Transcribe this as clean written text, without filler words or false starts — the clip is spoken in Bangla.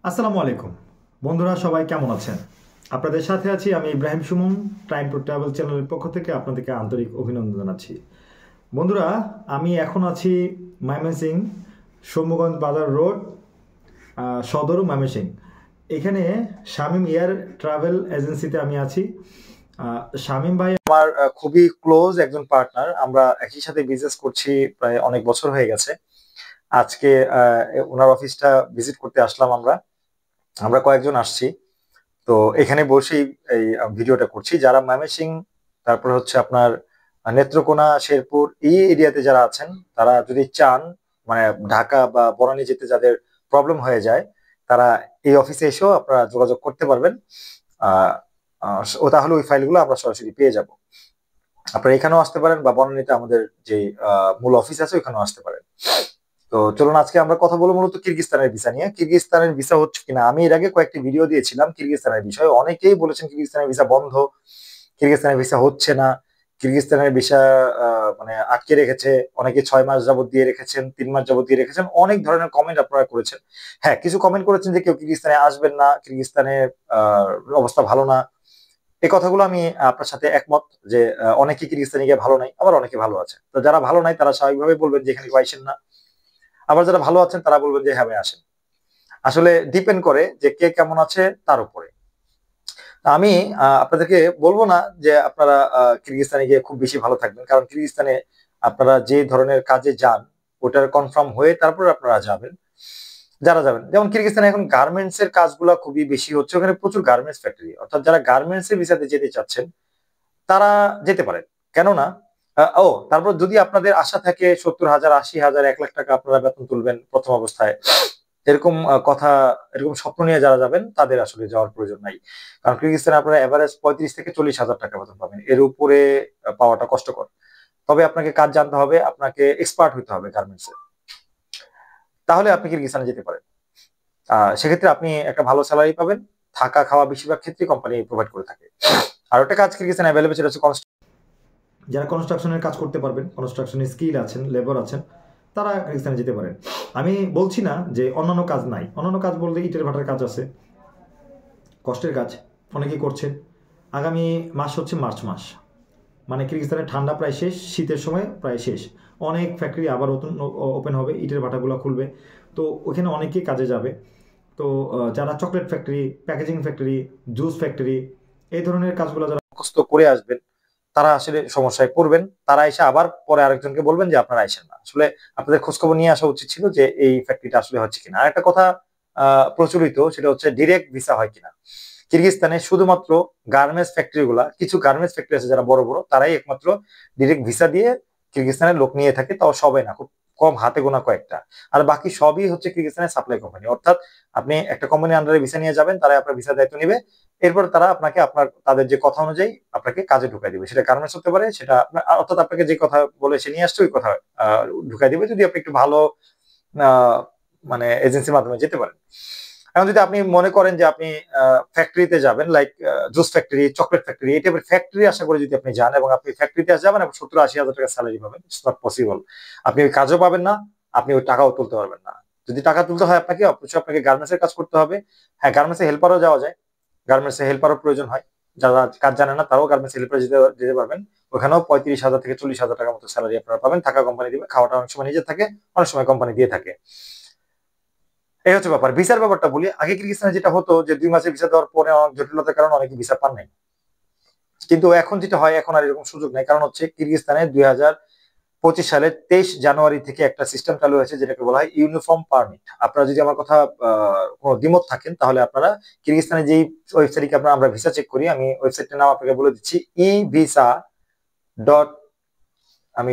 আসসালামু আলাইকুম বন্ধুরা, সবাই কেমন আছেন? আপনাদের সাথে আছি আমি Ibrahim Suman. Time to travel চ্যানেলের পক্ষ থেকে আপনাদেরকে আন্তরিক অভিনন্দন জানাচ্ছি। বন্ধুরা, আমি এখন আছি ময়মনসিংহ শম্ভুগঞ্জ বাজার রোড, সদর ময়মনসিংহ। এখানে শামীম এয়ার ট্রাভেল এজেন্সিতে আমি আছি। শামীম ভাই আমার খুবই ক্লোজ একজন পার্টনার। আমরা একই সাথে বিজনেস করছি প্রায় অনেক বছর হয়ে গেছে। আজকে ওনার অফিসটা ভিজিট করতে আসলাম। আমরা কয়েকজন আসছি, তো এখানে বসেই এই ভিডিওটা করছি। যারা ময়মনসিংহ, তারপর হচ্ছে আপনার নেত্রকোনা, শেরপুর এই এরিয়াতে যারা আছেন, তারা যদি চান মানে ঢাকা বা বনানী যেতে যাদের প্রবলেম হয়ে যায়, তারা এই অফিসে এসেও আপনারা যোগাযোগ করতে পারবেন। ও তাহলে ওই ফাইলগুলো আমরা সরাসরি পেয়ে যাব। আপনারা এখানেও আসতে পারেন বা বনানীতে আমাদের যে মূল অফিস আছে ওখানেও আসতে পারেন। তো চলুন আজকে আমরা কথা বলবো মূলত কিরগিজস্তানের ভিসা নিয়ে। কিরগিজস্তানের ভিসা হচ্ছে কিনা, আমি এর আগে কয়েকটি ভিডিও দিয়েছিলাম কিরগিজস্তানের বিষয়ে। অনেকেই বলেছেন কিরগিজস্তানের ভিসা বন্ধ, কিরগিজস্তানের ভিসা হচ্ছে না, কিরগিজস্তানের ভিসা মানে আটকে রেখেছে, অনেকে 6 মাস যাবত দিয়ে রেখেছেন, 3 মাস যাবত দিয়ে রেখেছেন। অনেক ধরনের কমেন্ট আপনারা করেছেন। হ্যাঁ, কিছু কমেন্ট করেছেন যে কেউ কিরগিজস্তানে আসবেন না, কিরগিজস্তানের অবস্থা ভালো না। এই কথাগুলো আমি আপনার সাথে একমত যে অনেকে কিরগিজস্তানে গিয়ে ভালো নাই, আবার অনেকে ভালো আছে। তো যারা ভালো নাই তারা স্বাভাবিকভাবে বলবেন যে এখানে আসেন না, আবার যারা ভালো আছেন তারা বলবেন যে হ্যাঁ ভাই আসেন। আসলে ডিপেন্ড করে যে কে কেমন আছে তার উপরে। আমি আপনাদেরকে বলবো না যে আপনারা কিরগিজস্তানে গিয়ে খুব বেশি ভালো থাকবেন, কারণ কিরগিজস্তানে আপনারা যে ধরনের কাজে যান ওটার কনফার্ম হয়ে তারপরে আপনারা যাবেন। যারা যাবেন, যেমন কিরগিজস্তানে এখন গার্মেন্টস এর কাজগুলো খুবই বেশি হচ্ছে, ওখানে প্রচুর গার্মেন্টস ফ্যাক্টরি। অর্থাৎ যারা গার্মেন্টস এর ভিসাতে যেতে চাচ্ছেন তারা যেতে পারেন। কেননা তারপর যদি আপনাদের আশা থাকে 70,000, 80,000, 1 লাখ টাকা আপনারা বেতন তুলবেন প্রথম অবস্থায়, এরকম কথা, এরকম স্বপ্ন নিয়ে যারা যাবেন তাদের আসলে যাওয়ার প্রয়োজন নাই। কারণ কিরগিজস্তানে আপনারা এভারেজ 35 থেকে 40,000 টাকা বেতন পাবেন, এর উপরে পাওয়াটা কষ্টকর। তবে আপনাকে কাজ জানতে হবে, আপনাকে এক্সপার্ট হতে হবে গার্মেন্টসে, তাহলে আপনি কিরগিজস্তানে যেতে পারেন। সেক্ষেত্রে আপনি একটা ভালো স্যালারি পাবেন, থাকা খাওয়া বেশিরভাগ ক্ষেত্রে কোম্পানি প্রোভাইড করে থাকে। আর একটা কাজ কিরগিজস্তানে অ্যাভেলেবল, সেটা হচ্ছে যারা কনস্ট্রাকশনের কাজ করতে পারবেন, কনস্ট্রাকশনের স্কিল আছেন, লেবার আছেন, তারা কিরগিজস্তানে যেতে পারেন। আমি বলছি না যে অন্যান্য কাজ নাই, অন্যান্য কাজ বলতে ইটের ভাটার কাজ আছে, কষ্টের কাজ অনেকেই করছেন। আগামী মাস হচ্ছে মার্চ মাস, মানে কিরগিজস্তানে ঠান্ডা প্রায় শেষ, শীতের সময় প্রায় শেষ। অনেক ফ্যাক্টরি আবার নতুন ওপেন হবে, ইটের ভাটাগুলো খুলবে, তো ওখানে অনেকেই কাজে যাবে। তো যারা chocolate factory, packaging factory, juice factory, এই ধরনের কাজগুলো যারা মুখস্থ করে আসবেন তারা আসলে সমস্যায় পড়বেন। তারা এসে আবার পরে আরেকজনকে বলবেন যে আপনারা আইসেন না। আসলে আপনাদের খোঁজখবর নিয়ে আসা উচিত ছিল যে এই ফ্যাক্টরিটা আসলে হচ্ছে কিনা। আর একটা কথা প্রচলিত, সেটা হচ্ছে ডিরেক্ট ভিসা হয় কিনা। কিরগিজস্তানে শুধুমাত্র গার্মেন্টস ফ্যাক্টরি গুলা, কিছু গার্মেন্টস ফ্যাক্টরি আছে যারা বড় বড়, তারাই একমাত্র ডিরেক্ট ভিসা দিয়ে কিরগিজস্তানের লোক নিয়ে থাকে, তাও সবাই না, খুব কম, হাতে গোনা কয়েকটা। আর বাকি সবই হচ্ছে কিরগিজস্তানের সাপ্লাই কোম্পানি। অর্থাৎ আপনি একটা কোম্পানির আন্ডারে ভিসা নিয়ে যাবেন, তারা আপনার ভিসা দায়িত্ব নিবে, এরপর তারা আপনাকে আপনার তাদের যে কথা অনুযায়ী আপনাকে কাজে ঢুকাই দিবে। সেটা গার্মেন্টস হতে পারে, সেটা অর্থাৎ আপনাকে যে কথা বলে সে নিয়ে আসছে ওই কথা ঢুকাই দিবে, যদি আপনি একটু ভালো মানে এজেন্সির মাধ্যমে যেতে পারেন। এখন যদি আপনি মনে করেন যে আপনি ফ্যাক্টরিতে যাবেন, like juice factory, chocolate factory, এই টাইপের ফ্যাক্টরি আশা করে যদি আপনি যান এবং আপনি ফ্যাক্টরিতে যাবেন এবং 70-80 হাজার টাকা স্যালারি পাবেন, ইটস নট পসিবল। আপনি ওই কাজও পাবেন না, আপনি ওই টাকাও তুলতে পারবেন না। যদি টাকা তুলতে হয় আপনাকে, অবশ্যই আপনাকে গার্মেন্টস এর কাজ করতে হবে। হ্যাঁ, গার্মেন্টস এ হেল্পারও যাওয়া যায়, গার্মেন্টস এ হেল্পারও প্রয়োজন হয়। যারা কাজ জানে না তারাও গার্মেন্টস হেল্পার যেতে পারবেন। ওখানেও 35,000 থেকে 40,000 টাকার মতো স্যালারি আপনারা পাবেন। টাকা কোম্পানি দিবে, খাওয়াটা অনেক সময় নিজে থাকে, অনেক সময় কোম্পানি দিয়ে থাকে। এই হচ্ছে ব্যাপার। ভিসার ব্যাপারটা বলি, আগে কিরগিজস্তানে যেটা হতো যে 2 মাসের ভিসা দেওয়ার পরে অনেক জটিলতার কারণে অনেকে ভিসা পান নাই। কিন্তু এখন যেটা হয়, এখন আর এরকম সুযোগ নাই। কারণ হচ্ছে কিরগিজস্তানে 2025 সালের 23 জানুয়ারি থেকে একটা সিস্টেম চালু হয়েছে যেটাকে বলা হয় ইউনিফর্ম পারমিট। আপনারা যদি আমার কথা কোনো দ্বিমত থাকেন, তাহলে আপনারা কিরগিজস্তানে যেই ওয়েবসাইটে আমরা ভিসা চেক করি, আমি ওয়েবসাইটের নাম আপনাকে বলে দিচ্ছি, ই ভিসা ডট, আমি